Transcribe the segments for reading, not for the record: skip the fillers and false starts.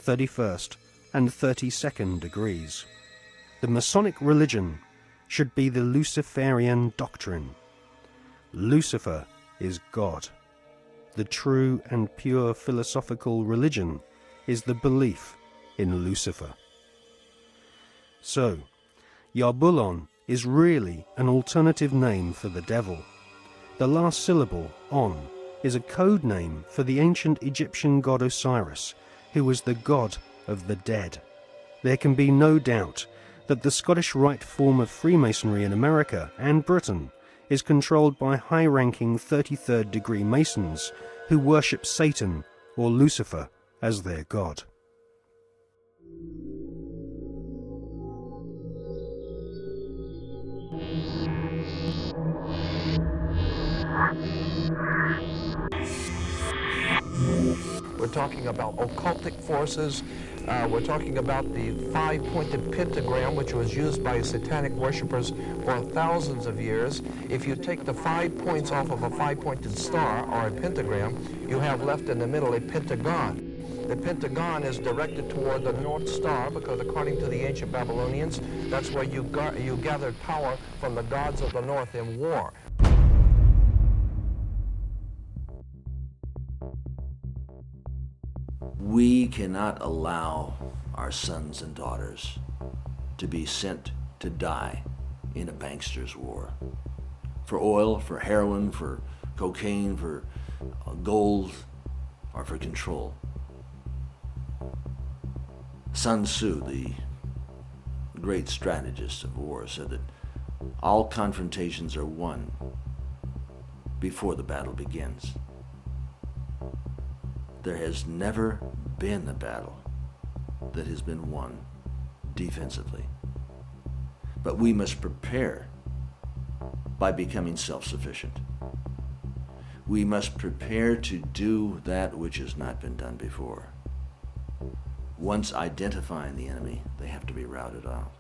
31st, and 32nd degrees. The Masonic religion should be the Luciferian doctrine. Lucifer is God. The true and pure philosophical religion is the belief in Lucifer. So, Yarbulon is really an alternative name for the devil. The last syllable, on, is a code name for the ancient Egyptian god Osiris, who was the god of the dead. There can be no doubt that the Scottish Rite form of Freemasonry in America and Britain is controlled by high-ranking 33rd degree Masons who worship Satan or Lucifer as their god. We're talking about occultic forces. We're talking about the five-pointed pentagram, which was used by satanic worshippers for thousands of years. If you take the 5 points off of a five-pointed star or a pentagram, you have left in the middle a pentagon. The pentagon is directed toward the North Star because, according to the ancient Babylonians, that's where you gathered power from the gods of the North in war. We cannot allow our sons and daughters to be sent to die in a bankster's war. For oil, for heroin, for cocaine, for gold, or for control. Sun Tzu, the great strategist of war, said that all confrontations are won before the battle begins. There has never been a battle that has been won defensively. But we must prepare by becoming self-sufficient. We must prepare to do that which has not been done before. Once identifying the enemy, they have to be routed out.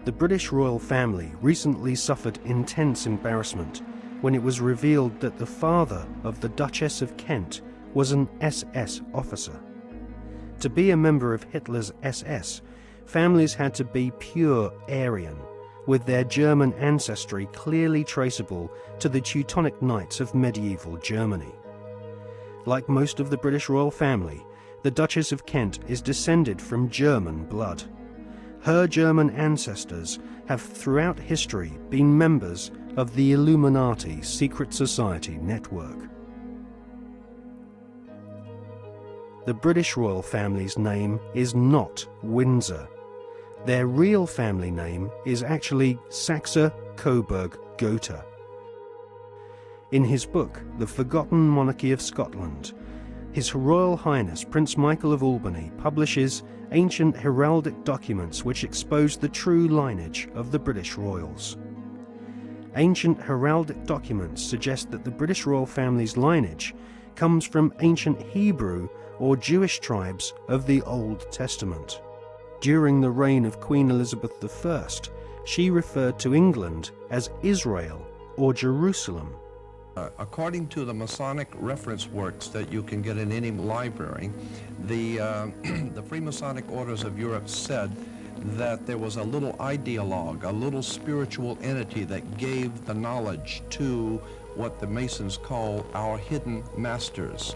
The British royal family recently suffered intense embarrassment when it was revealed that the father of the Duchess of Kent was an SS officer. To be a member of Hitler's SS, families had to be pure Aryan, with their German ancestry clearly traceable to the Teutonic Knights of medieval Germany. Like most of the British royal family, the Duchess of Kent is descended from German blood. Her German ancestors have throughout history been members of the Illuminati secret society network. The British royal family's name is not Windsor. Their real family name is actually Saxe-Coburg-Gotha. In his book, The Forgotten Monarchy of Scotland, His Royal Highness Prince Michael of Albany publishes ancient heraldic documents which expose the true lineage of the British royals. Ancient heraldic documents suggest that the British royal family's lineage comes from ancient Hebrew or Jewish tribes of the Old Testament. During the reign of Queen Elizabeth I, she referred to England as Israel or Jerusalem. According to the Masonic reference works that you can get in any library, the Freemasonic orders of Europe said that there was a little ideologue, a little spiritual entity that gave the knowledge to what the Masons call our hidden masters.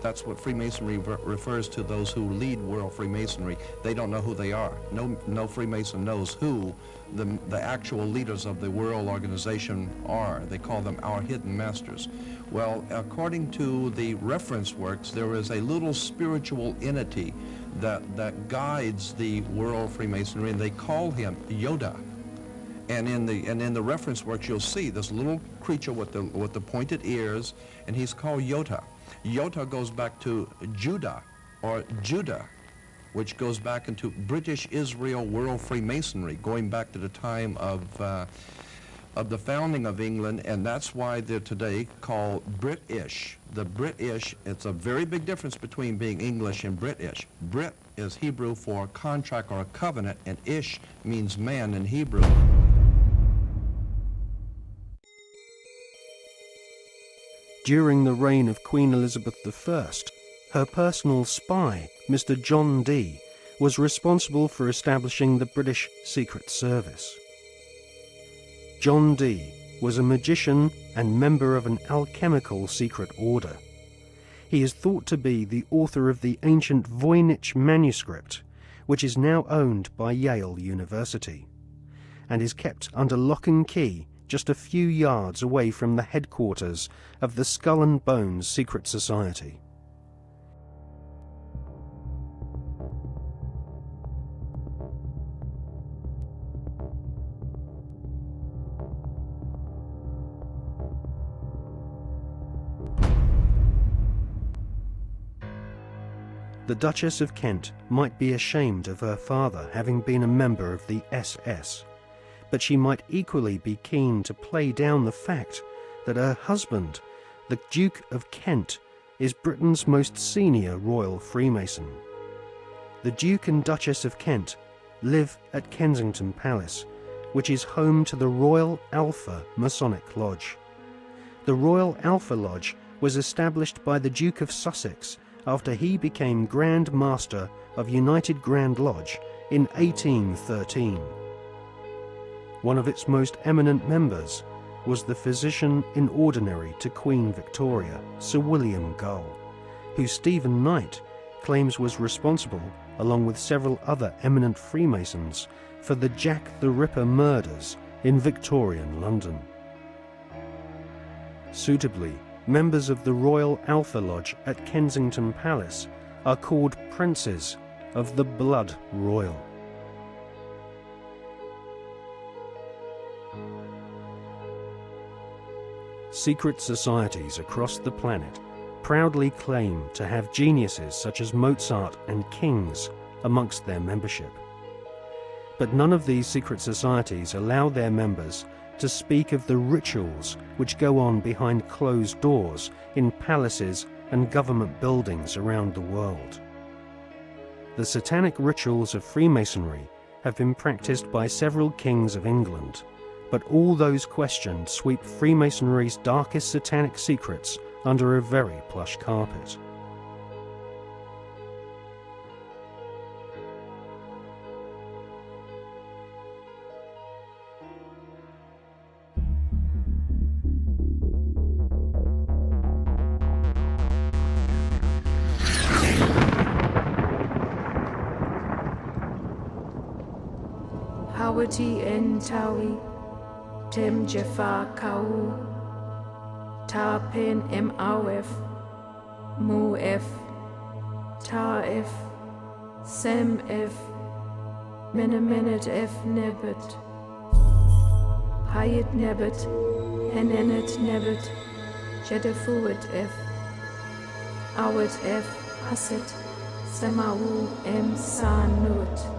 That's what Freemasonry refers to those who lead world Freemasonry. They don't know who they are. No Freemason knows who the actual leaders of the world organization are. They call them our hidden masters. Well, according to the reference works, there is a little spiritual entity that guides the world Freemasonry, and they call him Yoda. And in the reference works, you'll see this little creature with the pointed ears, and he's called Yota. Yota goes back to Judah, or Judah, which goes back into British Israel World Freemasonry, going back to the time of the founding of England, and that's why they're today called British. The British, it's a very big difference between being English and British. Brit is Hebrew for contract or a covenant, and Ish means man in Hebrew. During the reign of Queen Elizabeth I, her personal spy, Mr. John Dee, was responsible for establishing the British Secret Service. John Dee was a magician and member of an alchemical secret order. He is thought to be the author of the ancient Voynich manuscript, which is now owned by Yale University, and is kept under lock and key just a few yards away from the headquarters of the Skull and Bones Secret Society. The Duchess of Kent might be ashamed of her father having been a member of the SS, but she might equally be keen to play down the fact that her husband, the Duke of Kent, is Britain's most senior royal Freemason. The Duke and Duchess of Kent live at Kensington Palace, which is home to the Royal Alpha Masonic Lodge. The Royal Alpha Lodge was established by the Duke of Sussex after he became Grand Master of United Grand Lodge in 1813. One of its most eminent members was the physician in ordinary to Queen Victoria, Sir William Gull, who Stephen Knight claims was responsible, along with several other eminent Freemasons, for the Jack the Ripper murders in Victorian London. Suitably, members of the Royal Alpha Lodge at Kensington Palace are called Princes of the Blood Royal. Secret societies across the planet proudly claim to have geniuses such as Mozart and kings amongst their membership. But none of these secret societies allow their members to speak of the rituals which go on behind closed doors in palaces and government buildings around the world. The satanic rituals of Freemasonry have been practiced by several kings of England, but all those questioned sweep Freemasonry's darkest satanic secrets under a very plush carpet. Hawati en Tawi, Tem Jafar Kau, Tarpen Mawf, Muef, Taif, Sem F, Menemenet F Nebet, Hayat Nebet, Henenet Nebet, Jedefuet F, Awet F, Haset, Semawu M Sanut.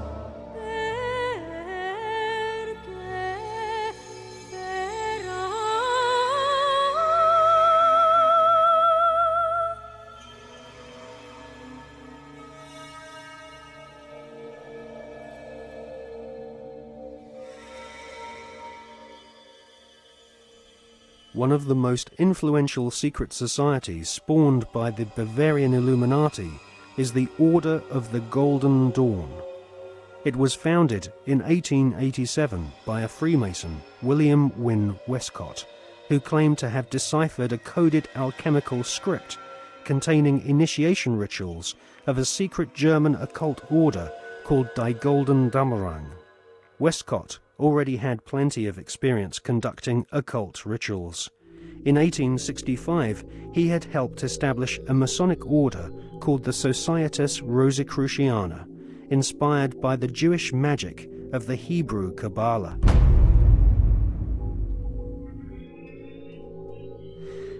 one of the most influential secret societies spawned by the Bavarian Illuminati is the Order of the Golden Dawn. It was founded in 1887 by a Freemason, William Wynne Westcott, who claimed to have deciphered a coded alchemical script containing initiation rituals of a secret German occult order called Die Golden Dämmerung. Westcott already had plenty of experience conducting occult rituals. In 1865, he had helped establish a Masonic order called the Societas Rosicruciana, inspired by the Jewish magic of the Hebrew Kabbalah.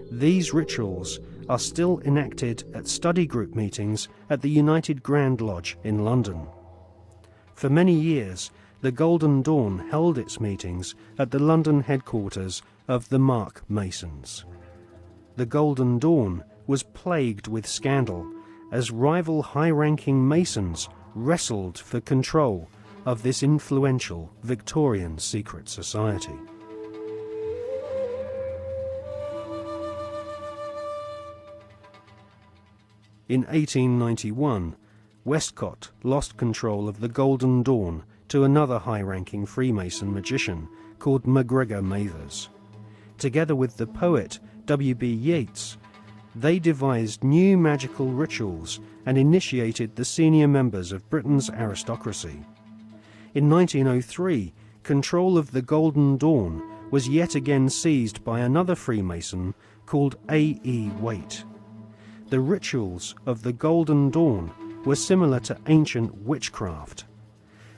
These rituals are still enacted at study group meetings at the United Grand Lodge in London. For many years, the Golden Dawn held its meetings at the London headquarters of the Mark Masons. The Golden Dawn was plagued with scandal as rival high-ranking Masons wrestled for control of this influential Victorian secret society. In 1891, Westcott lost control of the Golden Dawn to another high-ranking Freemason magician called MacGregor Mathers. Together with the poet W.B. Yeats, they devised new magical rituals and initiated the senior members of Britain's aristocracy. In 1903, control of the Golden Dawn was yet again seized by another Freemason called A.E. Waite. The rituals of the Golden Dawn were similar to ancient witchcraft.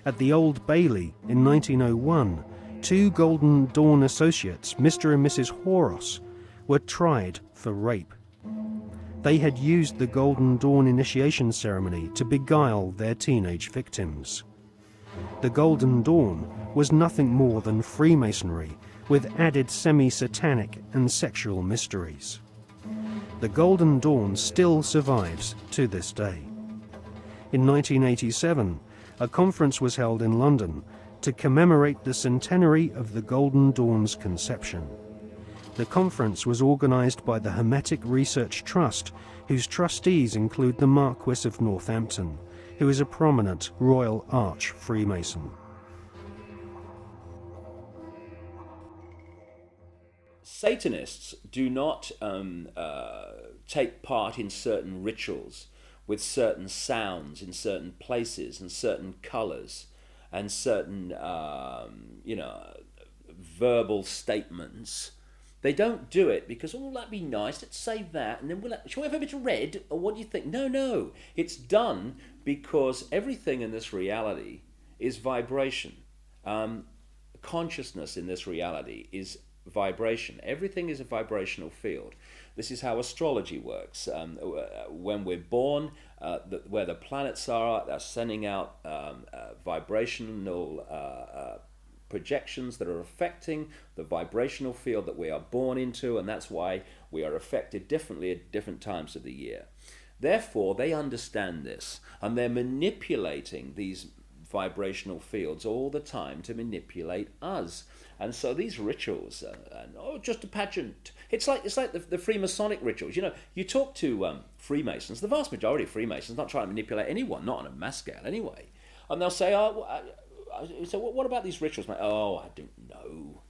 At the Old Bailey in 1901, two Golden Dawn associates, Mr. and Mrs. Horos, were tried for rape. They had used the Golden Dawn initiation ceremony to beguile their teenage victims. The Golden Dawn was nothing more than Freemasonry with added semi-satanic and sexual mysteries. The Golden Dawn still survives to this day. In 1987, a conference was held in London to commemorate the centenary of the Golden Dawn's conception. The conference was organised by the Hermetic Research Trust, whose trustees include the Marquis of Northampton, who is a prominent Royal Arch Freemason. Satanists do not take part in certain rituals with certain sounds in certain places and certain colours and certain, verbal statements. They don't do it because, oh, that'd be nice, let's say that, and then shall we have a bit of red, or what do you think? No. It's done because everything in this reality is vibration. Consciousness in this reality is vibration. Everything is a vibrational field. This is how astrology works. When we're born, where the planets are, they're sending out vibrational projections that are affecting the vibrational field that we are born into, and that's why we are affected differently at different times of the year. Therefore, they understand this, and they're manipulating these vibrational fields all the time to manipulate us. And so these rituals, just a pageant. It's like the Freemasonic rituals. You know, you talk to Freemasons, the vast majority of Freemasons not trying to manipulate anyone, not on a mass scale anyway. And they'll say, so what about these rituals, mate? Oh, I don't know.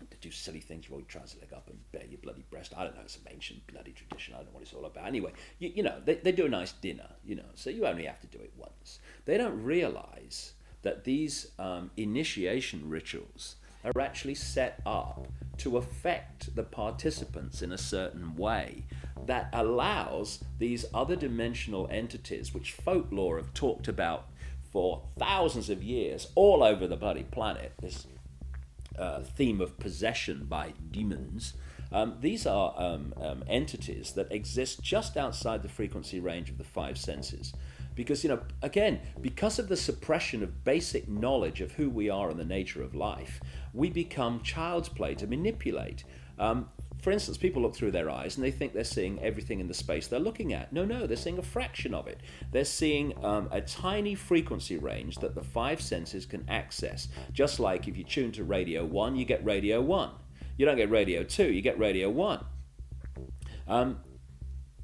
To do silly things, you always try to leg up and bare your bloody breast. I don't know, it's some ancient bloody tradition. I don't know what it's all about. Anyway, they do a nice dinner, so you only have to do it once. They don't realise that these initiation rituals are actually set up to affect the participants in a certain way that allows these other dimensional entities, which folklore have talked about for thousands of years all over the bloody planet, this theme of possession by demons. These are entities that exist just outside the frequency range of the five senses. Because, again, because of the suppression of basic knowledge of who we are and the nature of life, we become child's play to manipulate. For instance, people look through their eyes and they think they're seeing everything in the space they're looking at. No, they're seeing a fraction of it. They're seeing a tiny frequency range that the five senses can access. Just like if you tune to Radio 1, you get Radio 1. You don't get radio 2, you get radio 1.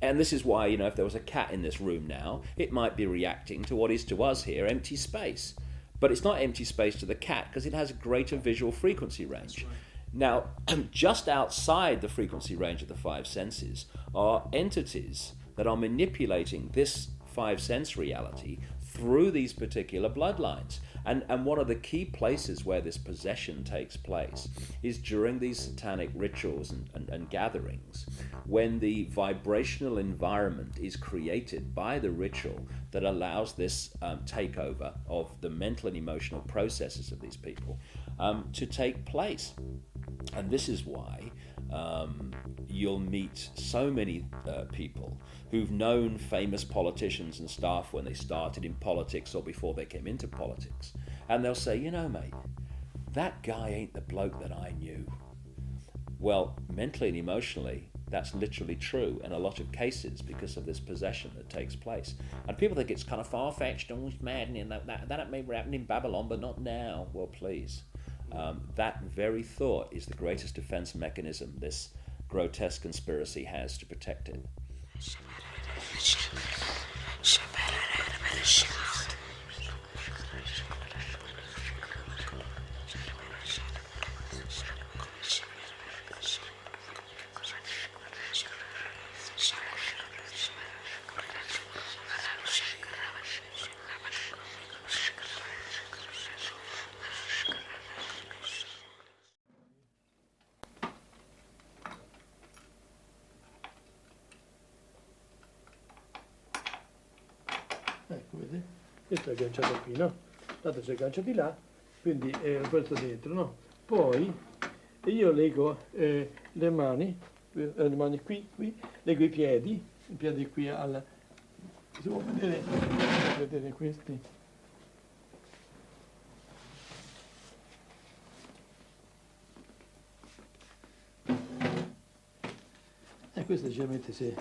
And this is why, you know, if there was a cat in this room now, it might be reacting to what is to us here empty space. But it's not empty space to the cat because it has a greater visual frequency range. Now, just outside the frequency range of the five senses are entities that are manipulating this five sense reality through these particular bloodlines. And one of the key places where this possession takes place is during these satanic rituals and gatherings, when the vibrational environment is created by the ritual that allows this takeover of the mental and emotional processes of these people to take place. And this is why you'll meet so many people who've known famous politicians and staff when they started in politics or before they came into politics. And they'll say, you know, mate, that guy ain't the bloke that I knew. Well, mentally and emotionally, that's literally true in a lot of cases because of this possession that takes place. And people think it's kind of far-fetched and almost mad, and that may happen in Babylon, but not now. Well, please. That very thought is the greatest defense mechanism this grotesque conspiracy has to protect it. Ecco, vedi? Questo è agganciato qui, no? Tanto si aggancia di là, quindi questo dentro, no? Poi io leggo le mani qui, leggo i piedi qui al... Si può vedere questi? E questo generalmente si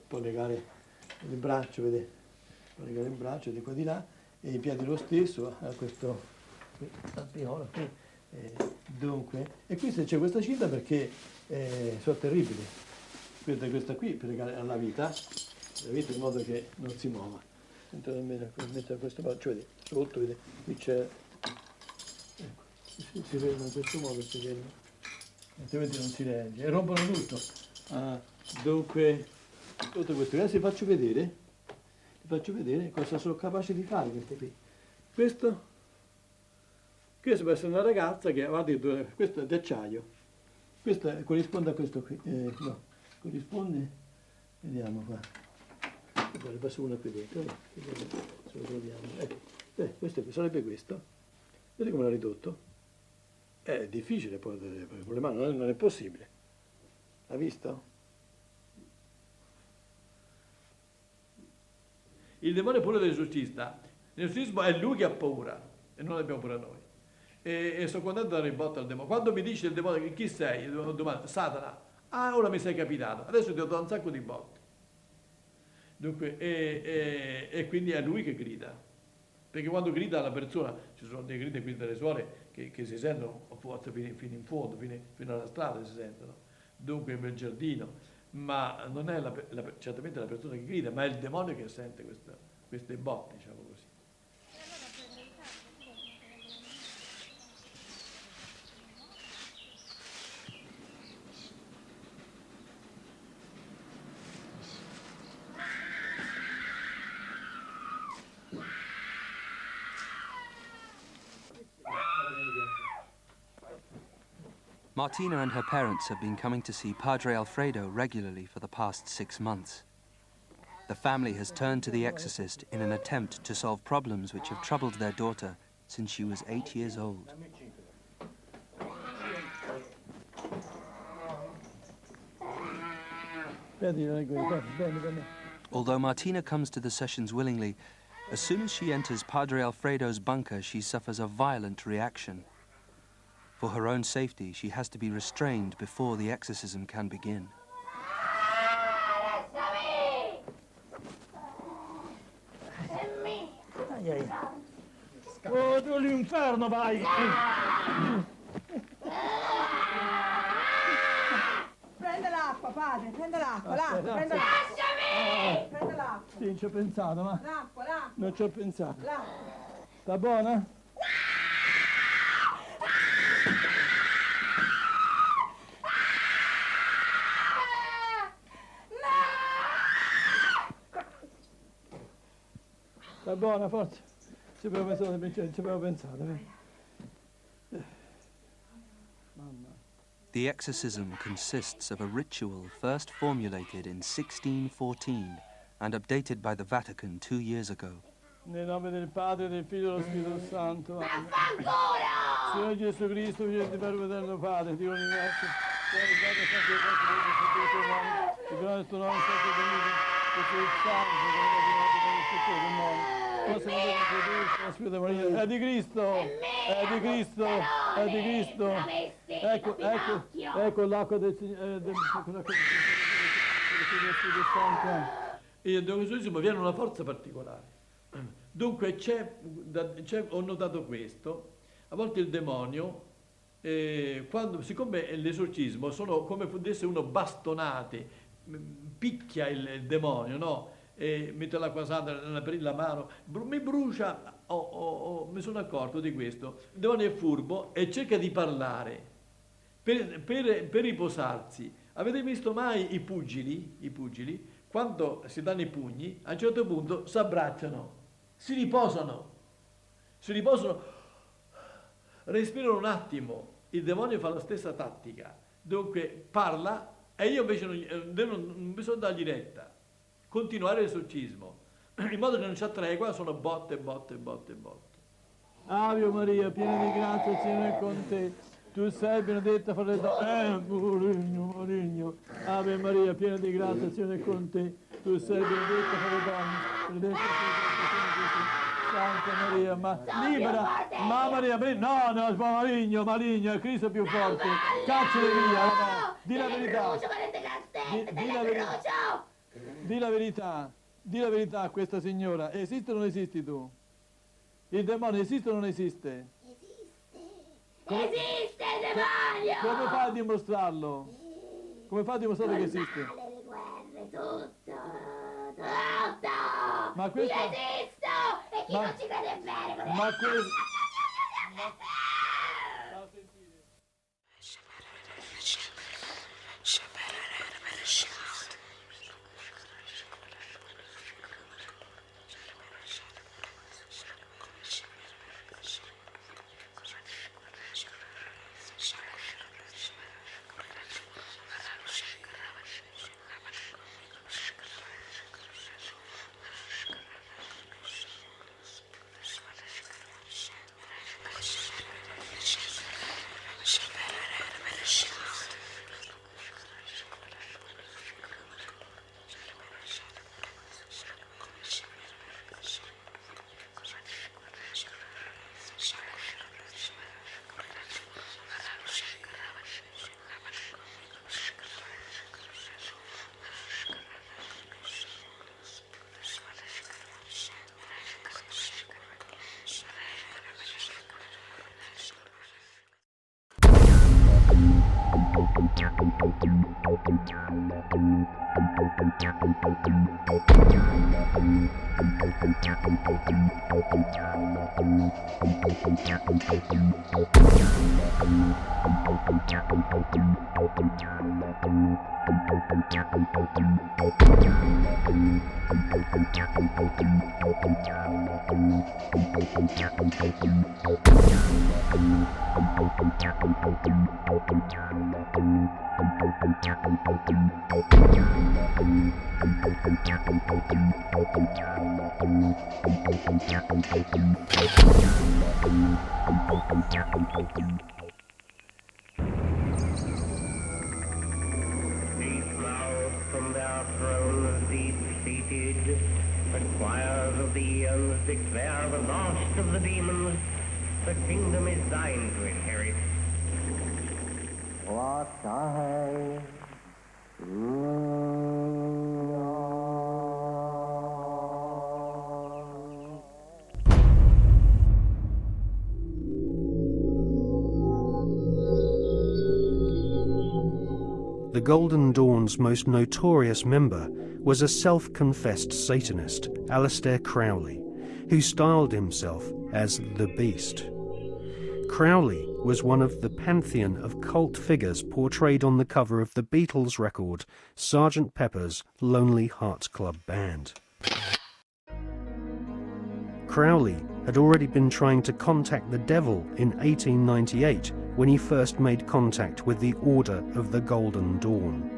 può legare il braccio, vedete? Legare il braccio di qua di là e i piedi lo stesso a questo tappiola qui. Dunque, e qui c'è questa cinta perché sono terribili. Questa qui per legare alla vita in modo che non si muova. Mettere questo braccio, vedi, sotto, vedi, qui c'è, ecco, si ferma in questo modo, si ferma, altrimenti non si regge e rompono tutto. Dunque, tutto questo, adesso vi faccio vedere cosa sono capace di fare queste qui. Questo può essere una ragazza che ha detto, questo è d'acciaio, questo corrisponde a questo qui, no, corrisponde, vediamo qua, ne passo una qui dentro, se lo troviamo, questo sarebbe questo, vedete come l'ha ridotto? È difficile poi con le mani, non è possibile, ha visto? Il demone è pure dell'esorcista. L'esorcismo è lui che ha paura e non abbiamo paura noi. E sono contento di dare il botto al demone. Quando mi dice il demone chi sei, io domando Satana. Ah, ora mi sei capitato. Adesso ti ho dato un sacco di botte. Dunque, e quindi è lui che grida. Perché quando grida la persona, ci sono dei grida qui delle suore che si sentono a volte fino in fondo, fino alla strada si sentono. Dunque nel giardino. Ma non è certamente la persona che grida, ma è il demonio che sente queste botte, diciamo così. Martina and her parents have been coming to see Padre Alfredo regularly for the past 6 months. The family has turned to the exorcist in an attempt to solve problems which have troubled their daughter since she was 8 years old. Although Martina comes to the sessions willingly, as soon as she enters Padre Alfredo's bunker, she suffers a violent reaction. For her own safety, she has to be restrained before the exorcism can begin. Oh, tu l'inferno vai! padre, prendo l'acqua, Aspetta, prendo l'acqua. Lasciami! Prendo l'acqua. Sì, non ci ho pensato, ma L'acqua. non ci ho pensato. L'acqua. Sta buona? Sta buona, forza. Ci avevo pensato. Mamma. The exorcism consists of a ritual first formulated in 1614 and updated by the Vatican 2 years ago. Nel nome del Padre, del Figlio e dello Spirito Santo. Amen. Signore Gesù Cristo, figlio di Verbo eterno Padre, Dio universo, che hai dato sempre il nostro Dio, il tuo nome, il grande del tuo nome, sempre benito, che sei il santo, che è il tuo nome. Cosa mi devi introdurre, la Spirito Maria? È di Cristo, è di Cristo, è di Cristo. Ecco l'acqua del Spirito Santo. E il esorcismo viene una forza particolare. Dunque ho notato questo, a volte il demonio, siccome l'esorcismo sono come fosse uno bastonate, picchia il demonio, no? Mette l'acqua santa nella mano, mi brucia, mi sono accorto di questo. Il demonio è furbo e cerca di parlare per riposarsi. Avete visto mai i pugili? Quando si danno i pugni, a un certo punto si abbracciano, si riposano, respirano un attimo. Il demonio fa la stessa tattica, dunque parla e io invece non bisogna dargli retta, continuare l'esorcismo, in modo che non c'è tregua, sono botte. Ave Maria, piena di grazia, il Signore è con te. Tu sei benedetta fra le donne, Maligno. Ave Maria, piena di grazia, il Signore è con te. Tu sei benedetta fra le donne, benedetta Santa Maria, ma libera, ma Maria, no, maligno, è Cristo più forte. Cacciali via, no. Di la verità. Di la verità a questa signora. Esiste o non esisti tu? Il demonio esiste o non esiste? Esiste il demonio! Come fai a dimostrarlo? Come fai a dimostrare che esiste? Le guerre, tutto! Ma questo... Io esisto! E chi non ci crede è vero! Ma questo... From their thrones deep-seated, the choirs of the eons declare the last of the demons, the kingdom is thine to inherit. What I The Golden Dawn's most notorious member was a self-confessed Satanist, Aleister Crowley, who styled himself as the Beast. Crowley was one of the pantheon of cult figures portrayed on the cover of the Beatles record Sgt. Pepper's Lonely Hearts Club Band. Crowley had already been trying to contact the devil in 1898 when he first made contact with the Order of the Golden Dawn.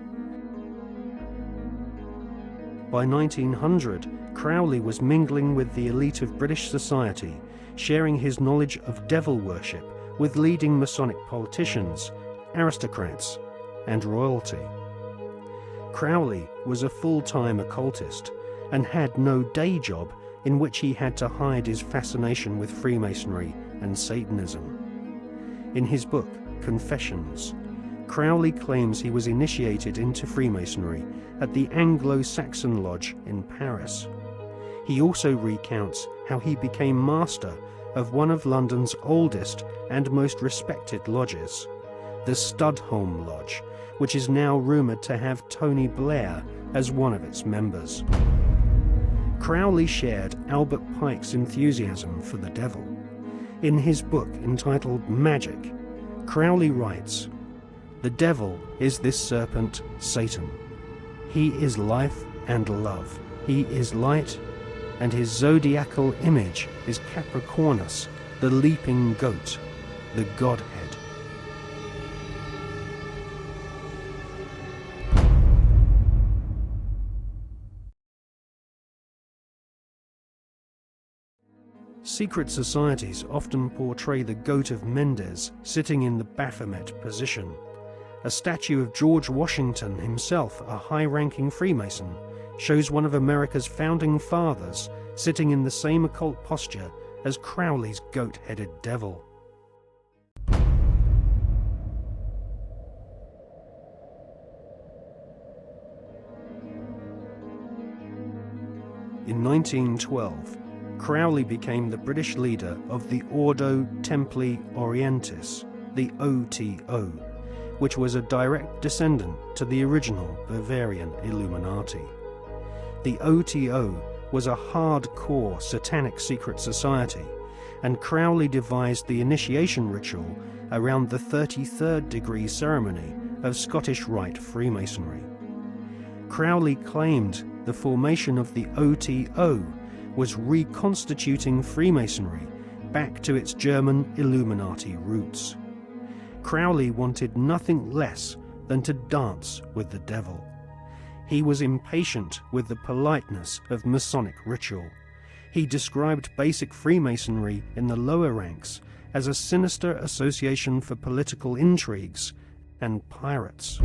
By 1900, Crowley was mingling with the elite of British society, sharing his knowledge of devil worship with leading Masonic politicians, aristocrats, and royalty. Crowley was a full-time occultist and had no day job in which he had to hide his fascination with Freemasonry and Satanism. In his book, Confessions, Crowley claims he was initiated into Freemasonry at the Anglo-Saxon Lodge in Paris. He also recounts how he became master of one of London's oldest and most respected lodges, the Studholme Lodge, which is now rumoured to have Tony Blair as one of its members. Crowley shared Albert Pike's enthusiasm for the devil. In his book entitled Magic, Crowley writes, "The devil is this serpent, Satan. He is life and love. He is light, and his zodiacal image is Capricornus, the leaping goat, the Godhead." Secret societies often portray the Goat of Mendes sitting in the Baphomet position. A statue of George Washington himself, a high-ranking Freemason, shows one of America's founding fathers sitting in the same occult posture as Crowley's goat-headed devil. In 1912, Crowley became the British leader of the Ordo Templi Orientis, the OTO, which was a direct descendant to the original Bavarian Illuminati. The OTO was a hardcore satanic secret society, and Crowley devised the initiation ritual around the 33rd degree ceremony of Scottish Rite Freemasonry. Crowley claimed the formation of the OTO was reconstituting Freemasonry back to its German Illuminati roots. Crowley wanted nothing less than to dance with the devil. He was impatient with the politeness of Masonic ritual. He described basic Freemasonry in the lower ranks as a sinister association for political intrigues and pirates.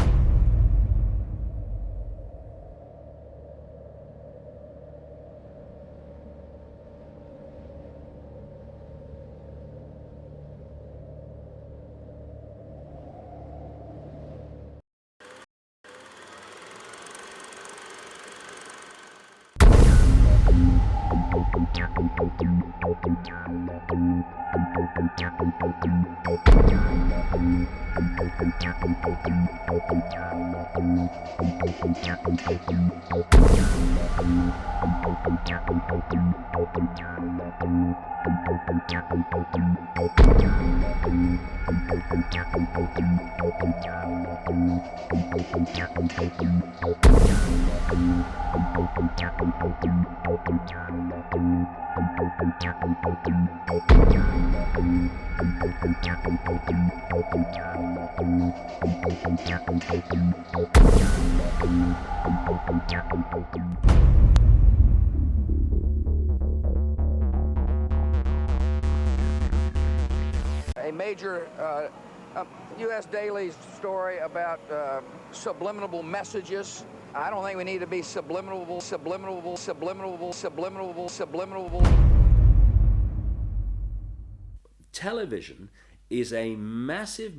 A major U.S. daily story about subliminal messages. I don't think we need to be subliminal. Television is a massive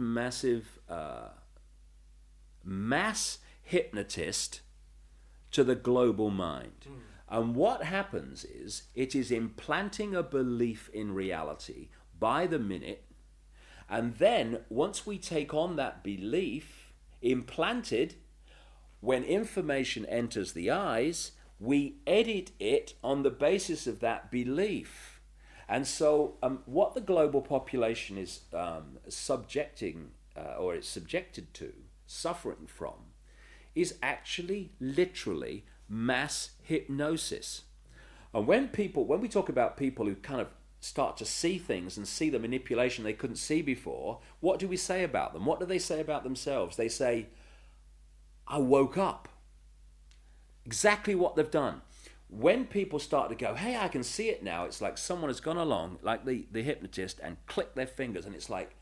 mass hypnotist to the global mind. And what happens is it is implanting a belief in reality by the minute, and then once we take on that belief implanted when information enters the eyes, we edit it on the basis of that belief. And so what the global population is subjecting, or it's subjected to, suffering from, is actually literally mass hypnosis. And when we talk about people who kind of start to see things and see the manipulation they couldn't see before, what do we say about them? What do they say about themselves? They say, I woke up. Exactly what they've done. When people start to go, hey, I can see it now, it's like someone has gone along, like the hypnotist, and clicked their fingers, and it's like,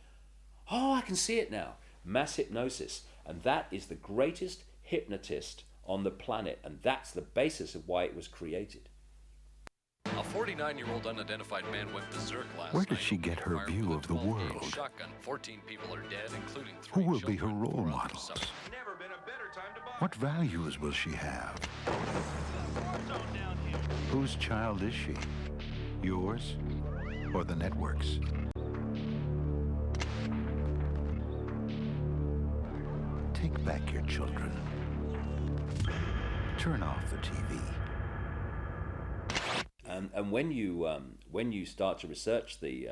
oh, I can see it now. Mass hypnosis. And that is the greatest hypnotist on the planet, and that's the basis of why it was created. A 49-year-old unidentified man went berserk last Where does she get her view of the world? Shotgun. 14 people are dead, including 3 Who will be her children. role models? What values will she have? Whose child is she? Yours or the network's? Take back your children. Turn off the TV. And when you start to research the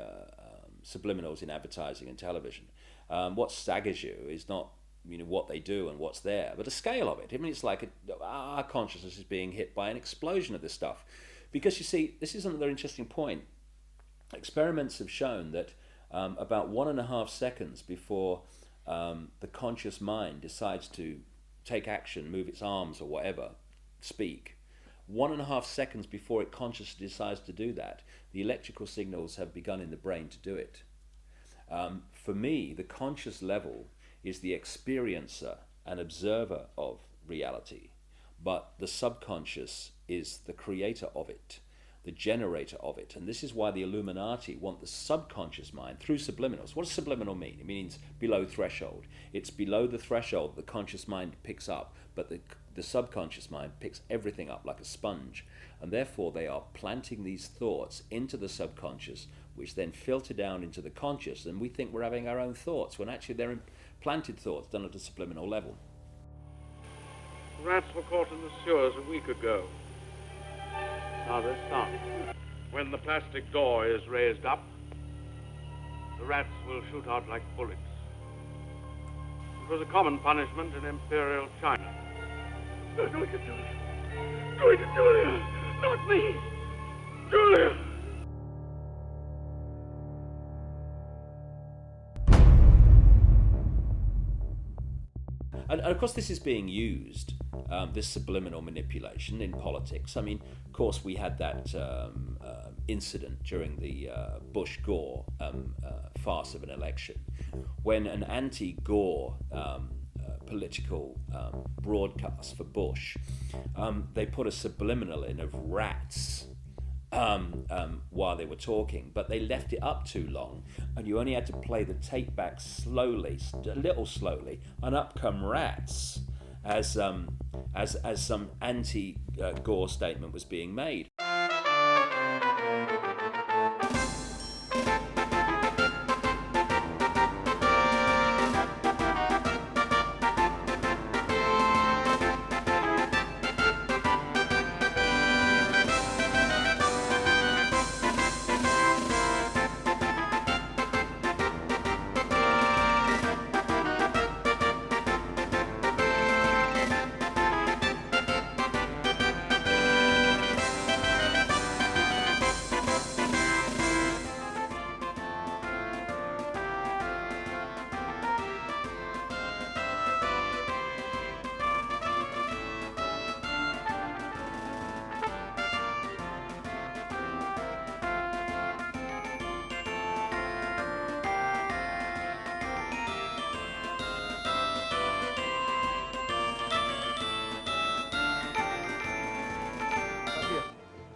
subliminals in advertising and television, what staggers you is not what they do and what's there, but the scale of it. I mean, it's like our consciousness is being hit by an explosion of this stuff. Because you see, this is another interesting point. Experiments have shown that about 1.5 seconds before the conscious mind decides to take action, move its arms or whatever, speak, 1.5 seconds before it consciously decides to do that, the electrical signals have begun in the brain to do it. For me, the conscious level is the experiencer and observer of reality, but the subconscious is the creator of it, the generator of it. And this is why the Illuminati want the subconscious mind through subliminals. What does subliminal mean? It means below threshold. It's below the threshold the conscious mind picks up, but the subconscious mind picks everything up like a sponge. And therefore they are planting these thoughts into the subconscious, which then filter down into the conscious, and we think we're having our own thoughts, when actually they're implanted thoughts done at a subliminal level. Rats were caught in the sewers a week ago. Now they're stopped. When the plastic door is raised up, the rats will shoot out like bullets. It was a common punishment in Imperial China. No, we can do it. Do it, Julia! Not me! Julia! And of course this is being used, this subliminal manipulation, in politics. I mean, of course we had that incident during the Bush-Gore farce of an election, when an anti-Gore political broadcast for Bush, they put a subliminal in of rats while they were talking, but they left it up too long, and you only had to play the tape back slowly, a little slowly, and up come rats as some anti-Gore statement was being made.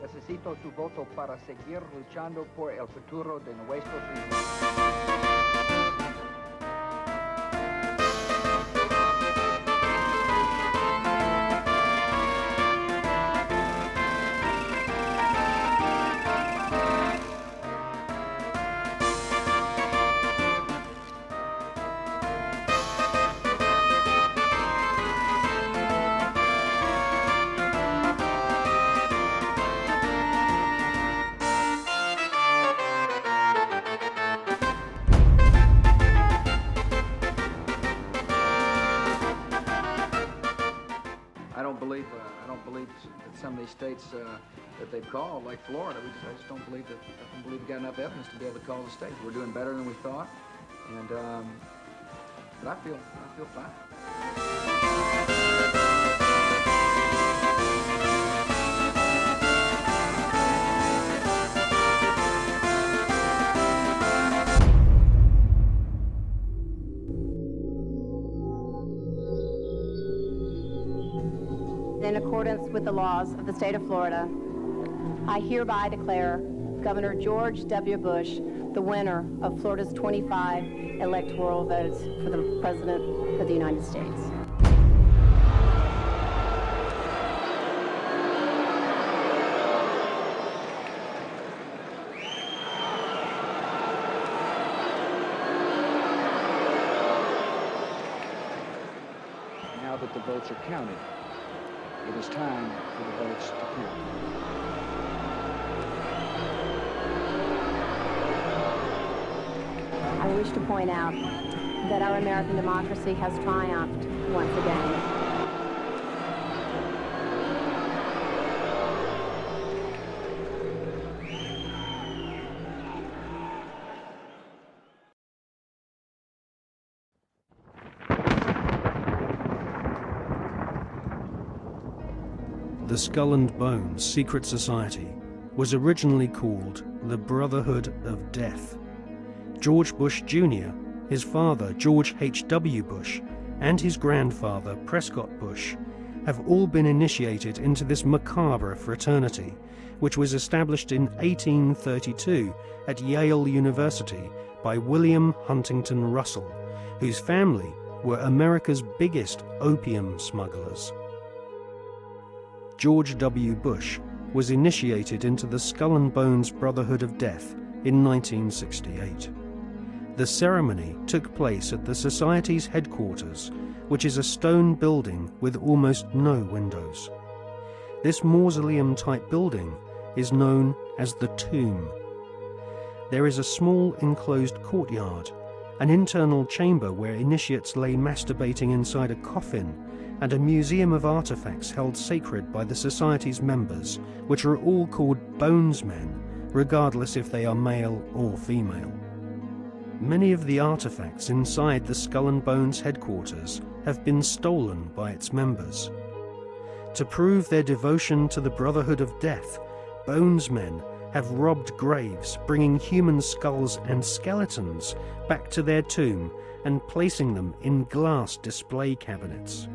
Necesito su voto para seguir luchando por el futuro de nuestros hijos. that some of these states that they've called, like Florida, I just don't believe that. I don't believe we got enough evidence to be able to call the state. We're doing better than we thought, and but I feel fine. In accordance with the laws of the state of Florida, I hereby declare Governor George W. Bush the winner of Florida's 25 electoral votes for the President of the United States. Now that the votes are counted, it is time for the votes to count. I wish to point out that our American democracy has triumphed once again. The Skull and Bones Secret Society was originally called the Brotherhood of Death. George Bush Jr., his father George H.W. Bush, and his grandfather Prescott Bush have all been initiated into this macabre fraternity, which was established in 1832 at Yale University by William Huntington Russell, whose family were America's biggest opium smugglers. George W. Bush was initiated into the Skull and Bones Brotherhood of Death in 1968. The ceremony took place at the Society's headquarters, which is a stone building with almost no windows. This mausoleum-type building is known as the Tomb. There is a small enclosed courtyard, an internal chamber where initiates lay masturbating inside a coffin, and a museum of artifacts held sacred by the Society's members, which are all called bonesmen, regardless if they are male or female. Many of the artifacts inside the Skull and Bones headquarters have been stolen by its members. To prove their devotion to the Brotherhood of Death, bonesmen have robbed graves, bringing human skulls and skeletons back to their tomb and placing them in glass display cabinets.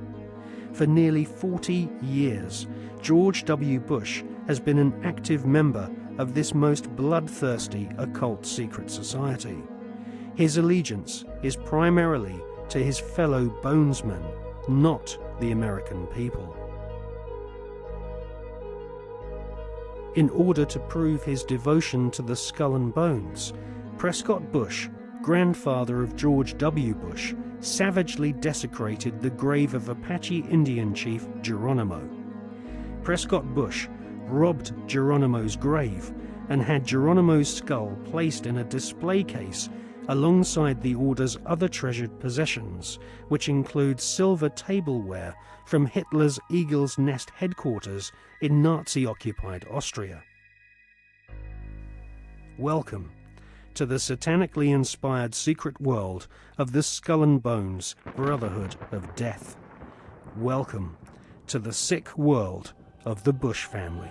For nearly 40 years, George W. Bush has been an active member of this most bloodthirsty occult secret society. His allegiance is primarily to his fellow bonesmen, not the American people. In order to prove his devotion to the Skull and Bones, Prescott Bush, grandfather of George W. Bush, savagely desecrated the grave of Apache Indian chief Geronimo. Prescott Bush robbed Geronimo's grave and had Geronimo's skull placed in a display case alongside the order's other treasured possessions, which include silver tableware from Hitler's Eagle's Nest headquarters in Nazi-occupied Austria. Welcome to the satanically inspired secret world of the Skull and Bones Brotherhood of Death. Welcome to the sick world of the Bush family.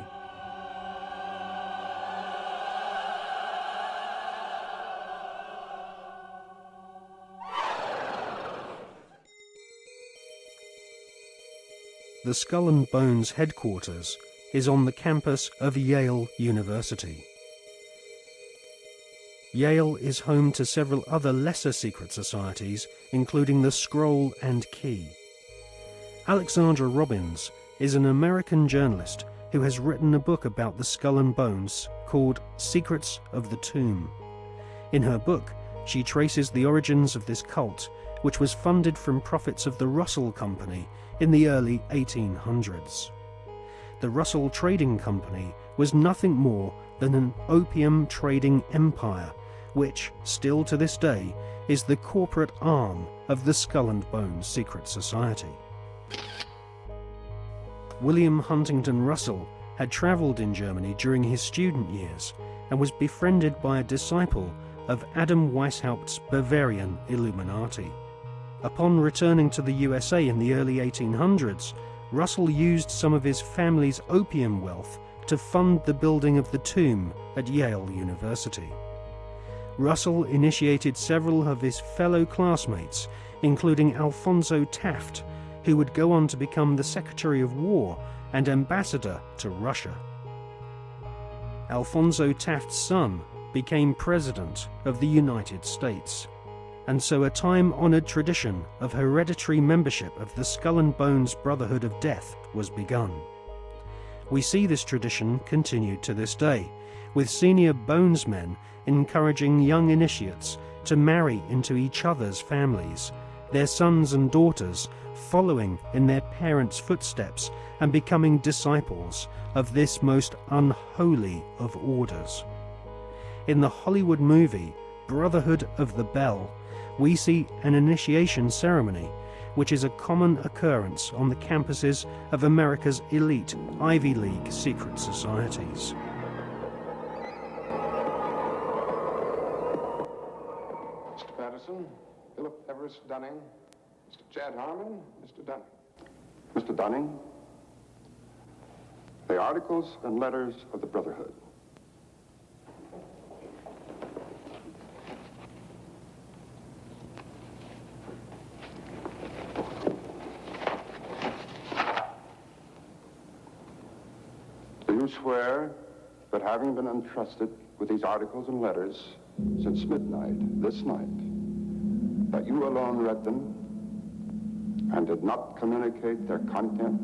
The Skull and Bones headquarters is on the campus of Yale University. Yale is home to several other lesser secret societies, including the Scroll and Key. Alexandra Robbins is an American journalist who has written a book about the Skull and Bones called Secrets of the Tomb. In her book, she traces the origins of this cult, which was funded from profits of the Russell Company in the early 1800s. The Russell Trading Company was nothing more than an opium trading empire, which, still to this day, is the corporate arm of the Skull and Bones Secret Society. William Huntington Russell had travelled in Germany during his student years and was befriended by a disciple of Adam Weishaupt's Bavarian Illuminati. Upon returning to the USA in the early 1800s, Russell used some of his family's opium wealth to fund the building of the tomb at Yale University. Russell initiated several of his fellow classmates, including Alphonso Taft, who would go on to become the Secretary of War and ambassador to Russia. Alphonso Taft's son became President of the United States, and so a time-honored tradition of hereditary membership of the Skull and Bones Brotherhood of Death was begun. We see this tradition continued to this day, with senior Bonesmen encouraging young initiates to marry into each other's families, their sons and daughters following in their parents' footsteps and becoming disciples of this most unholy of orders. In the Hollywood movie Brotherhood of the Bell, we see an initiation ceremony, which is a common occurrence on the campuses of America's elite Ivy League secret societies. Mr. Patterson, Philip Everest Dunning, Mr. Chad Harmon, Mr. Dunning. Mr. Dunning, the articles and letters of the Brotherhood. Do you swear that having been entrusted with these articles and letters since midnight this night, that you alone read them and did not communicate their content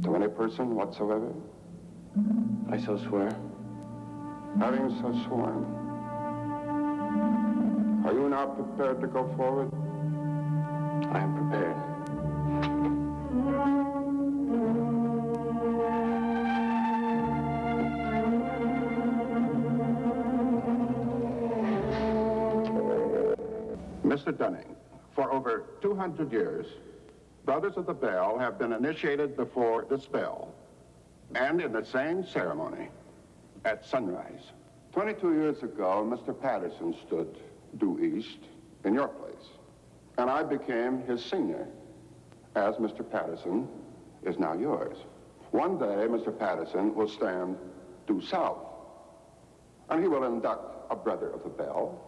to any person whatsoever? I so swear. Having so sworn, are you now prepared to go forward? I am prepared. Mr. Dunning, for over 200 years, Brothers of the Bell have been initiated before the spell, and in the same ceremony, at sunrise. 22 years ago, Mr. Patterson stood due east in your place, and I became his senior, as Mr. Patterson is now yours. One day, Mr. Patterson will stand due south, and he will induct a Brother of the Bell,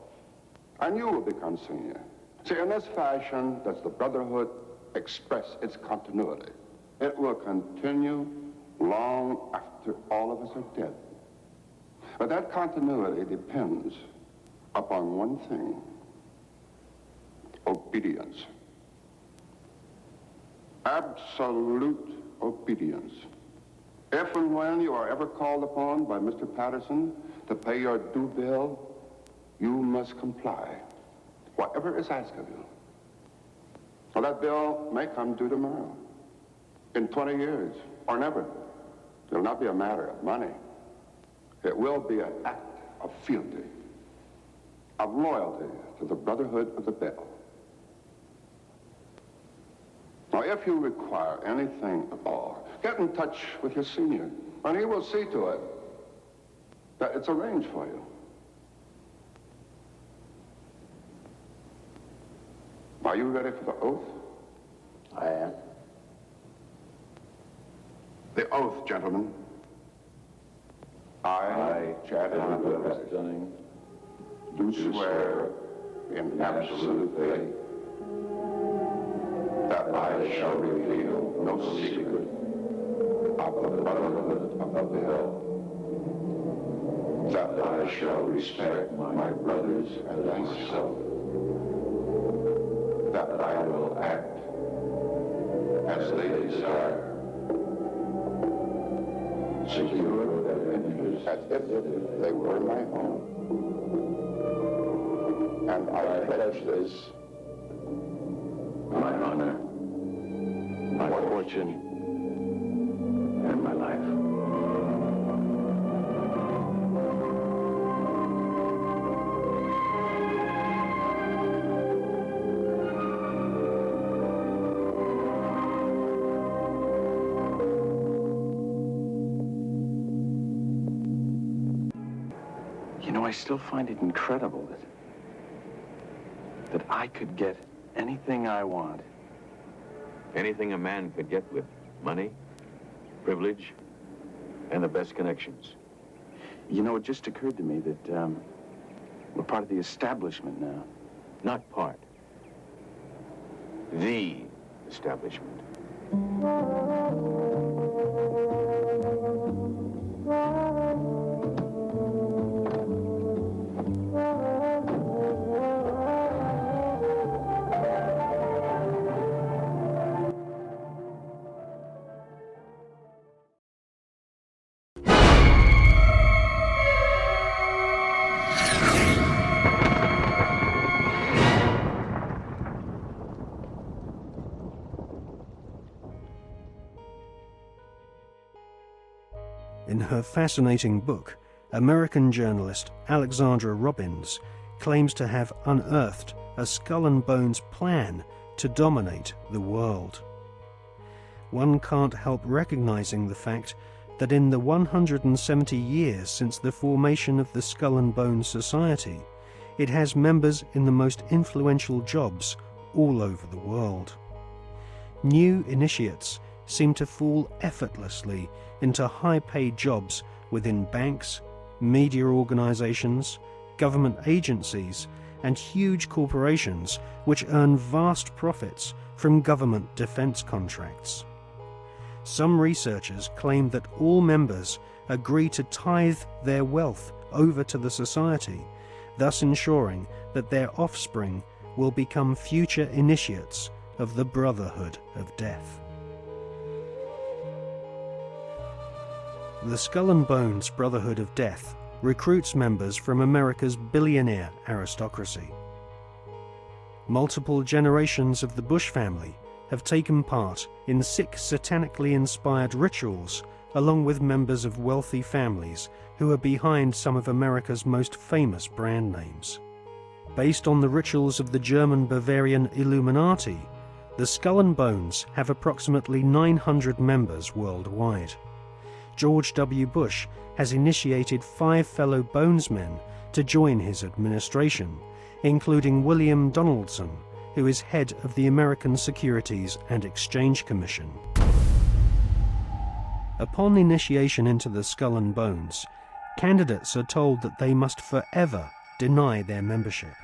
and you will become senior. See, in this fashion does the Brotherhood express its continuity. It will continue long after all of us are dead. But that continuity depends upon one thing: obedience. Absolute obedience. If and when you are ever called upon by Mr. Patterson to pay your due bill, you must comply, whatever is asked of you. Well, that bill may come due tomorrow, in 20 years, or never. It will not be a matter of money. It will be an act of fealty, of loyalty to the Brotherhood of the Bell. Now, if you require anything at all, get in touch with your senior, and he will see to it that it's arranged for you. Are you ready for the oath? I am. The oath, gentlemen. I, Chad Dunning, do swear in absolute faith that I shall reveal no secret of the Brotherhood of the Bell, that I shall respect my brothers and myself, that I will act as they desire, secure their interests as if they were my own. And I pledge this, my honor, my fortune, and my life. still find it incredible that I could get anything I want. Anything a man could get with money, privilege, and the best connections. You know, it just occurred to me that we're part of the establishment now. Not part. The establishment. In her fascinating book, American journalist Alexandra Robbins claims to have unearthed a skull and bones plan to dominate the world. One can't help recognizing the fact that in the 170 years since the formation of the Skull and Bones Society, it has members in the most influential jobs all over the world. New initiates seem to fall effortlessly into high-paid jobs within banks, media organizations, government agencies, and huge corporations which earn vast profits from government defense contracts. Some researchers claim that all members agree to tithe their wealth over to the society, thus ensuring that their offspring will become future initiates of the Brotherhood of Death. The Skull and Bones Brotherhood of Death recruits members from America's billionaire aristocracy. Multiple generations of the Bush family have taken part in 6 satanically inspired rituals along with members of wealthy families who are behind some of America's most famous brand names. Based on the rituals of the German Bavarian Illuminati, the Skull and Bones have approximately 900 members worldwide. George W. Bush has initiated 5 fellow Bonesmen to join his administration, including William Donaldson, who is head of the American Securities and Exchange Commission. Upon initiation into the Skull and Bones, candidates are told that they must forever deny their membership.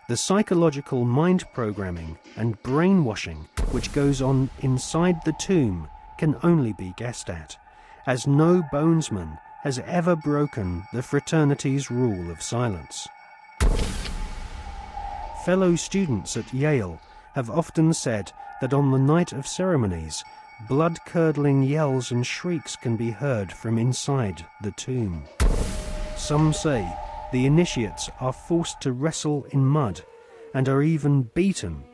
The psychological mind programming and brainwashing which goes on inside the tomb can only be guessed at, as no Bonesman has ever broken the fraternity's rule of silence. Fellow students at Yale have often said that on the night of ceremonies, blood-curdling yells and shrieks can be heard from inside the tomb. Some say the initiates are forced to wrestle in mud and are even beaten.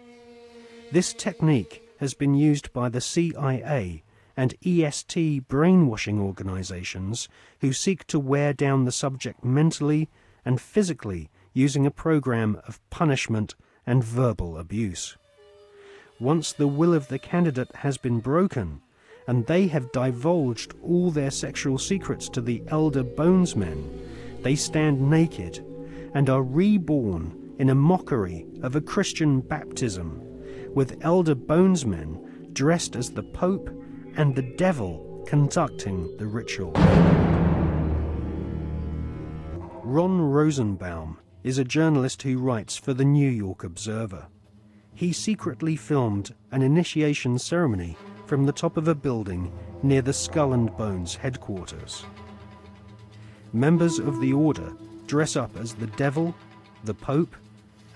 This technique has been used by the CIA and EST brainwashing organizations who seek to wear down the subject mentally and physically using a program of punishment and verbal abuse. Once the will of the candidate has been broken and they have divulged all their sexual secrets to the elder Bonesmen, they stand naked and are reborn in a mockery of a Christian baptism, with elder Bonesmen dressed as the Pope and the devil conducting the ritual. Ron Rosenbaum is a journalist who writes for the New York Observer. He secretly filmed an initiation ceremony from the top of a building near the Skull and Bones headquarters. Members of the order dress up as the devil, the Pope,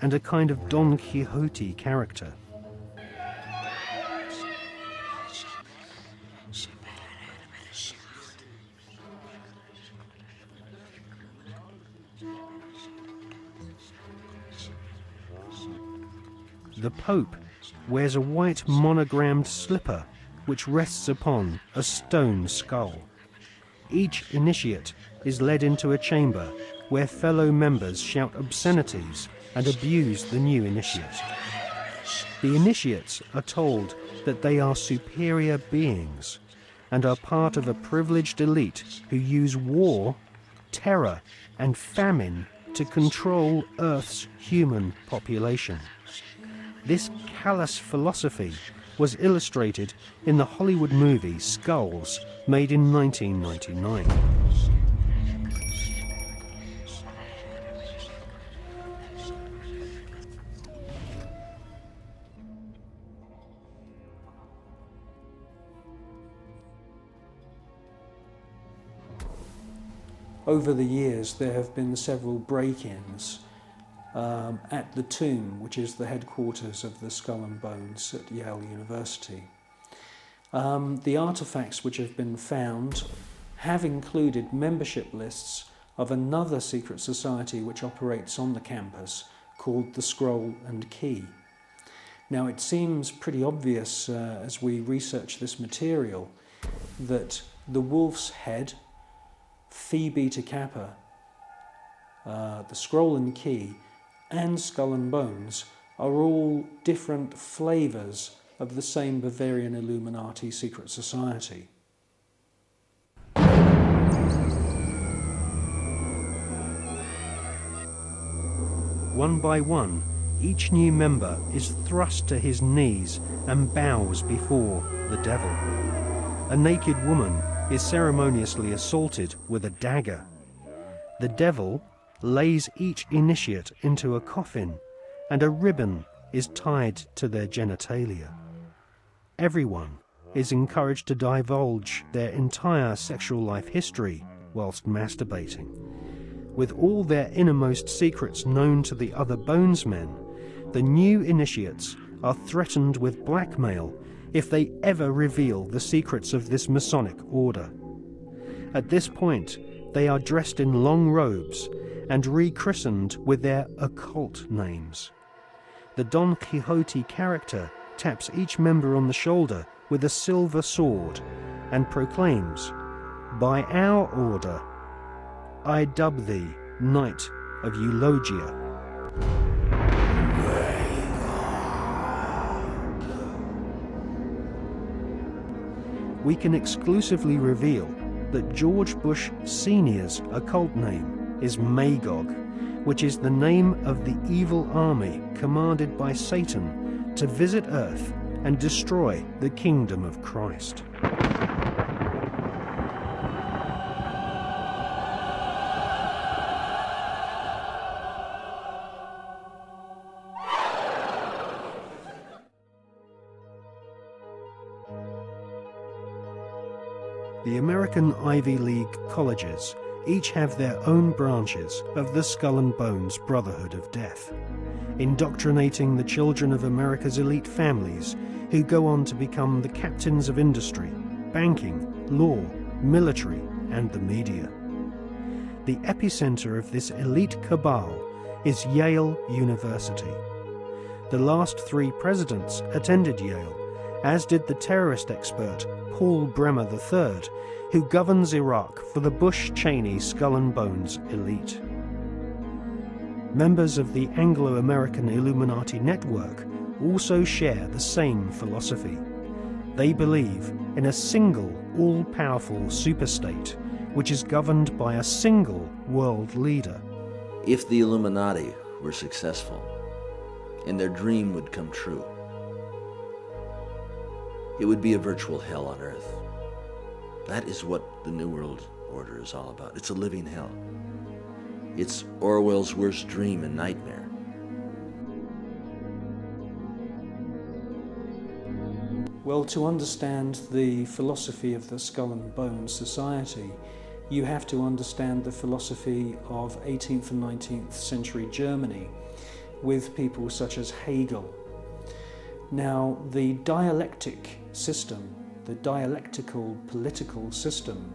and a kind of Don Quixote character. The Pope wears a white monogrammed slipper which rests upon a stone skull. Each initiate is led into a chamber where fellow members shout obscenities and abuse the new initiate. The initiates are told that they are superior beings and are part of a privileged elite who use war terror and famine to control Earth's human population. This callous philosophy was illustrated in the Hollywood movie Skulls, made in 1999. Over the years, there have been several break-ins at the tomb, which is the headquarters of the Skull and Bones at Yale University. The artifacts which have been found have included membership lists of another secret society which operates on the campus called the Scroll and Key. Now, it seems pretty obvious as we research this material that the Wolf's Head, Phi Beta Kappa, the Scroll and Key, and Skull and Bones are all different flavours of the same Bavarian Illuminati secret society. One by one, each new member is thrust to his knees and bows before the devil. A naked woman is ceremoniously assaulted with a dagger. The devil lays each initiate into a coffin, and a ribbon is tied to their genitalia. Everyone is encouraged to divulge their entire sexual life history whilst masturbating. With all their innermost secrets known to the other Bonesmen, the new initiates are threatened with blackmail if they ever reveal the secrets of this Masonic order. At this point, they are dressed in long robes and rechristened with their occult names. The Don Quixote character taps each member on the shoulder with a silver sword and proclaims, "By our order, I dub thee Knight of Eulogia." We can exclusively reveal that George Bush Sr.'s occult name is Magog, which is the name of the evil army commanded by Satan to visit Earth and destroy the kingdom of Christ. The American Ivy League colleges each have their own branches of the Skull and Bones Brotherhood of Death, indoctrinating the children of America's elite families who go on to become the captains of industry, banking, law, military, and the media. The epicenter of this elite cabal is Yale University. The last 3 presidents attended Yale, as did the terrorist expert Paul Bremer III, who governs Iraq for the Bush-Cheney Skull and Bones elite. Members of the Anglo-American Illuminati network also share the same philosophy. They believe in a single, all-powerful superstate, which is governed by a single world leader. If the Illuminati were successful, and their dream would come true, it would be a virtual hell on earth. That is what the New World Order is all about. It's a living hell. It's Orwell's worst dream and nightmare. Well, to understand the philosophy of the Skull and Bones Society, you have to understand the philosophy of 18th and 19th century Germany, with people such as Hegel. Now, the dialectic system, the dialectical political system,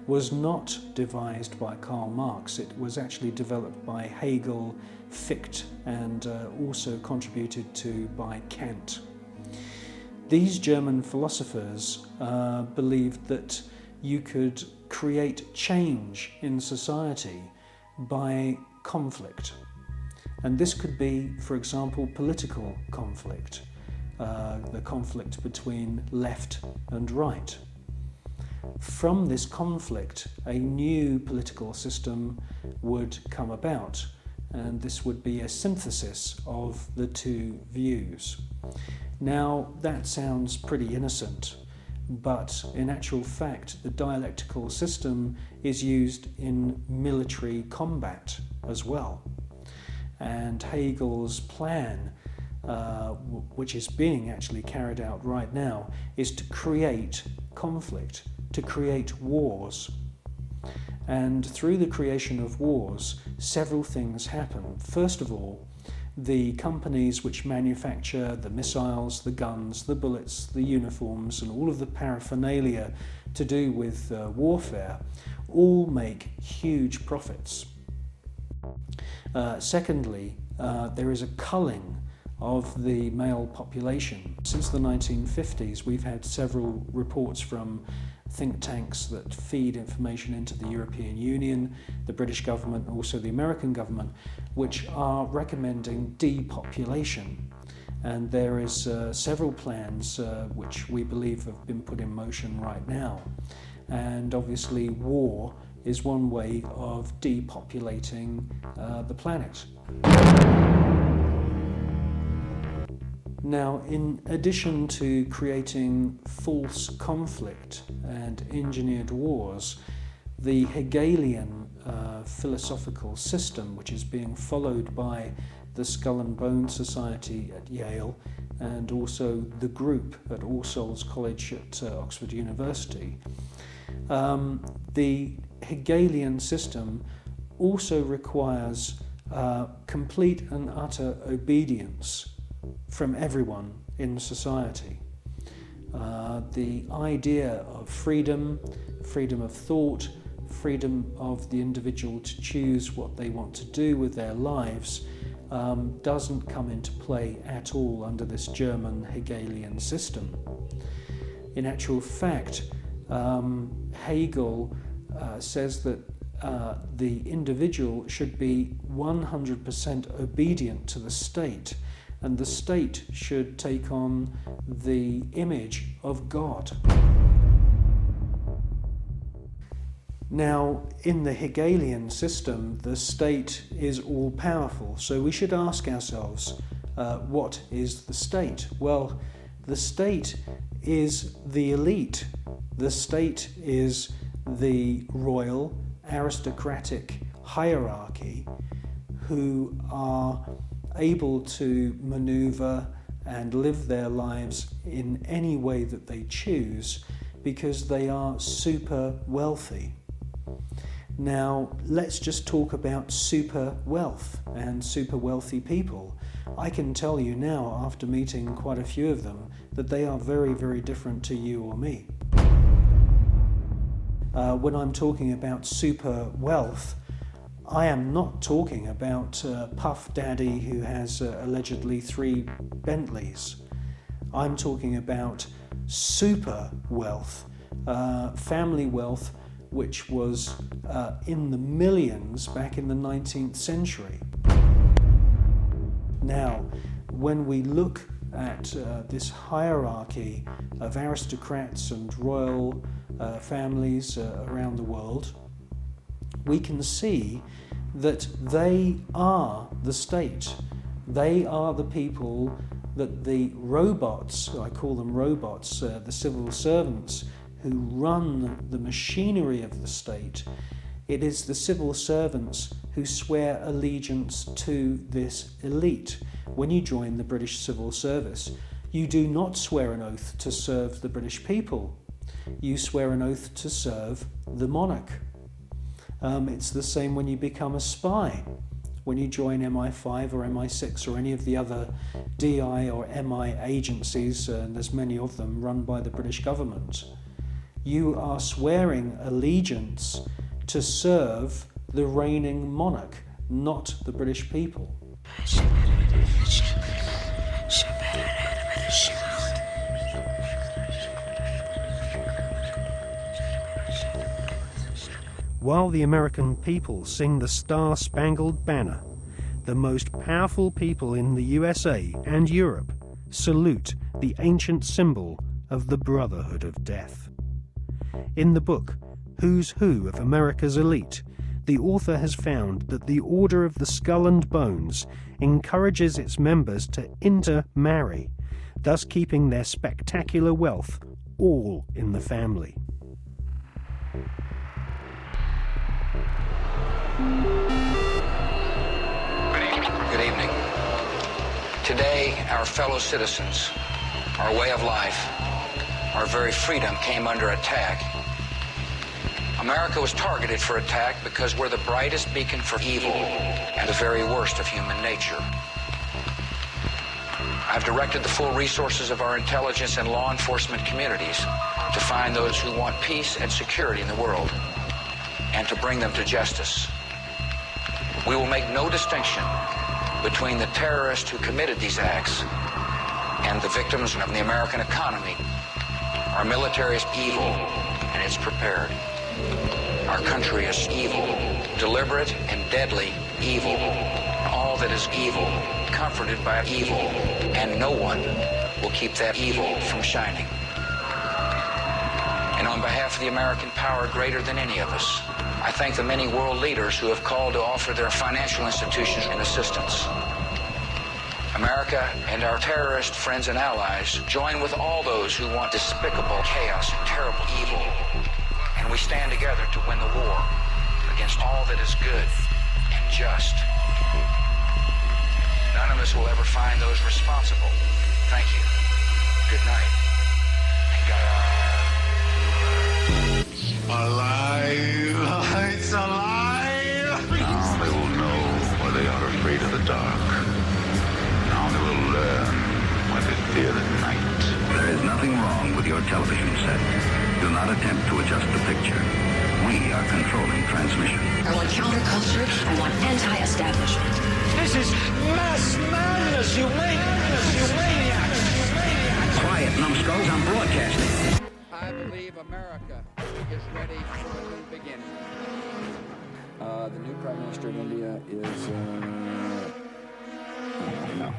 was not devised by Karl Marx. It was actually developed by Hegel, Fichte, and also contributed to by Kant. These German philosophers believed that you could create change in society by conflict. And this could be, for example, political conflict, the conflict between left and right. from this conflict, a new political system would come about, and this would be a synthesis of the two views. Now, that sounds pretty innocent, but in actual fact, the dialectical system is used in military combat as well. And Hegel's plan, which is being actually carried out right now, is to create conflict, to create wars. And through the creation of wars, several things happen. First of all, the companies which manufacture the missiles, the guns, the bullets, the uniforms, and all of the paraphernalia to do with warfare all make huge profits. Secondly, there is a culling of the male population. Since the 1950s, we've had several reports from think tanks that feed information into the European Union, the British government, and also the American government, which are recommending depopulation. And there is several plans which we believe have been put in motion right now. And obviously war is one way of depopulating the planet. Now, in addition to creating false conflict and engineered wars, the Hegelian philosophical system, which is being followed by the Skull and Bones Society at Yale and also the group at All Souls College at Oxford University, the Hegelian system also requires complete and utter obedience from everyone in society. The idea of freedom, freedom of thought, freedom of the individual to choose what they want to do with their lives doesn't come into play at all under this German Hegelian system. In actual fact, Hegel says that the individual should be 100% obedient to the state, and the state should take on the image of God. Now, in the Hegelian system, the state is all-powerful, so we should ask ourselves, what is the state? Well, the state is the elite. The state is the royal, aristocratic hierarchy who are able to maneuver and live their lives in any way that they choose because they are super wealthy. Now, let's just talk about super wealth and super wealthy people. I can tell you now, after meeting quite a few of them, that they are very, very different to you or me. When I'm talking about super wealth, I am not talking about Puff Daddy who has allegedly 3 Bentleys. I'm talking about super wealth, family wealth, which was in the millions back in the 19th century. Now, when we look at this hierarchy of aristocrats and royal families around the world, we can see that they are the state. They are the people that the robots, I call them robots, the civil servants who run the machinery of the state. It is the civil servants who swear allegiance to this elite. When you join the British Civil Service, you do not swear an oath to serve the British people. You swear an oath to serve the monarch. It's the same when you become a spy. When you join MI5 or MI6 or any of the other DI or MI agencies, and there's many of them run by the British government, you are swearing allegiance to serve the reigning monarch, not the British people. While the American people sing the Star-Spangled Banner, the most powerful people in the USA and Europe salute the ancient symbol of the Brotherhood of Death. In the book, Who's Who of America's Elite, the author has found that the Order of the Skull and Bones encourages its members to intermarry, thus keeping their spectacular wealth all in the family. Good evening. Today, our fellow citizens, our way of life, our very freedom came under attack. America was targeted for attack because we're the brightest beacon for evil and the very worst of human nature. I've directed the full resources of our intelligence and law enforcement communities to find those who want peace and security in the world and to bring them to justice. We will make no distinction between the terrorists who committed these acts and the victims of the American economy. Our military is evil, and it's prepared. Our country is evil, deliberate and deadly evil. All that is evil, comforted by evil, and no one will keep that evil from shining. And on behalf of the American power greater than any of us, I thank the many world leaders who have called to offer their financial institutions and assistance. America and our terrorist friends and allies join with all those who want despicable chaos and terrible evil. And we stand together to win the war against all that is good and just. None of us will ever find those responsible. Thank you. Good night. And God. Alive! It's alive! Now they will know why they are afraid of the dark. Now they will learn why they fear the night. There is nothing wrong with your television set. Do not attempt to adjust the picture. We are controlling transmission. I want counterculture. I want anti-establishment. This is mass madness, you maniacs! Quiet, numbskulls, I'm broadcasting. I believe America is ready for a new beginning. The new Prime Minister of India is, no.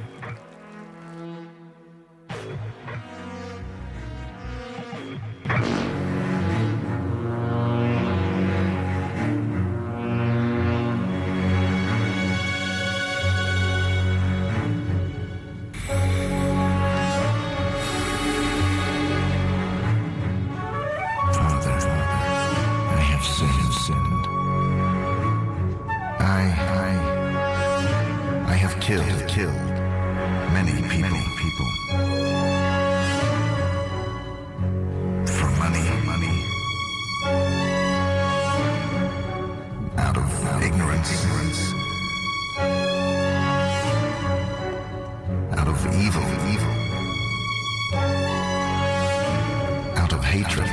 Killed many people. For money. Out of ignorance. Out of evil. Out of hatred.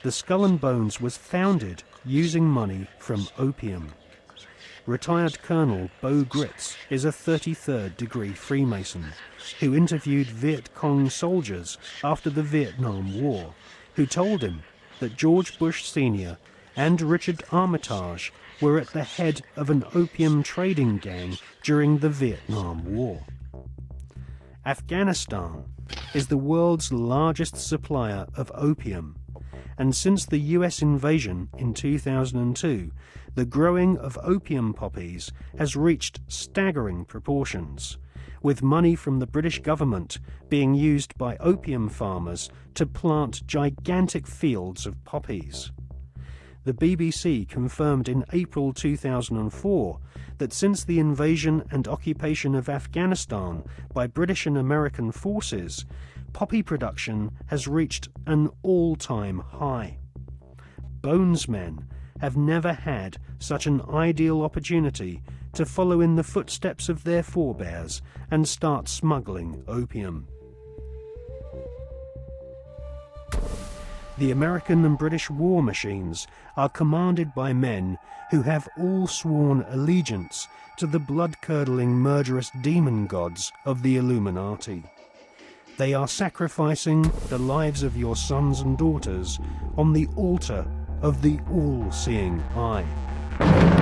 The Skull and Bones was founded using money from opium. Retired Colonel Beau Gritz is a 33rd degree Freemason who interviewed Viet Cong soldiers after the Vietnam War, who told him that George Bush Sr. and Richard Armitage were at the head of an opium trading gang during the Vietnam War. Afghanistan is the world's largest supplier of opium, and since the US invasion in 2002, the growing of opium poppies has reached staggering proportions, with money from the British government being used by opium farmers to plant gigantic fields of poppies. The BBC confirmed in April 2004 that since the invasion and occupation of Afghanistan by British and American forces, poppy production has reached an all-time high. Bonesmen have never had such an ideal opportunity to follow in the footsteps of their forebears and start smuggling opium. The American and British war machines are commanded by men who have all sworn allegiance to the blood-curdling murderous demon gods of the Illuminati. They are sacrificing the lives of your sons and daughters on the altar of the all-seeing eye.